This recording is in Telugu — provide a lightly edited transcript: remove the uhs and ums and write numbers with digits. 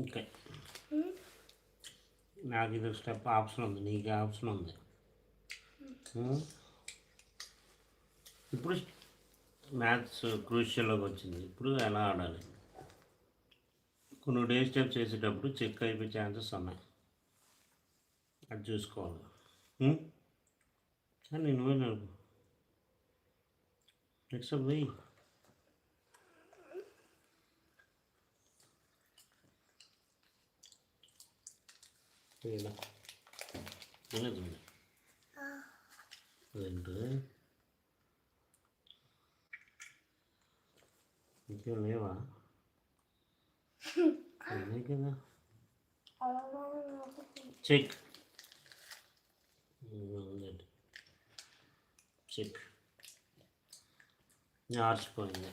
ఓకే, నాకు ఇది స్టెప్ ఆప్షన్ ఉంది, నీకు ఆప్షన్ ఉంది. ఇప్పుడు మ్యాథ్స్ క్రూషియల్లోకి వచ్చింది. ఇప్పుడు ఎలా ఆడాలి? కొన్ని డే స్టెప్స్ చేసేటప్పుడు చెక్ అయిపోయే ఛాన్సెస్ ఉన్నాయి, అది చూసుకోవాలి. నేను పోయినా నెక్స్ట్ పోయి ఇంకేం లేవా? ఉన్నాయి కదా, చెక్ చెక్ ఆర్చిపోయింది.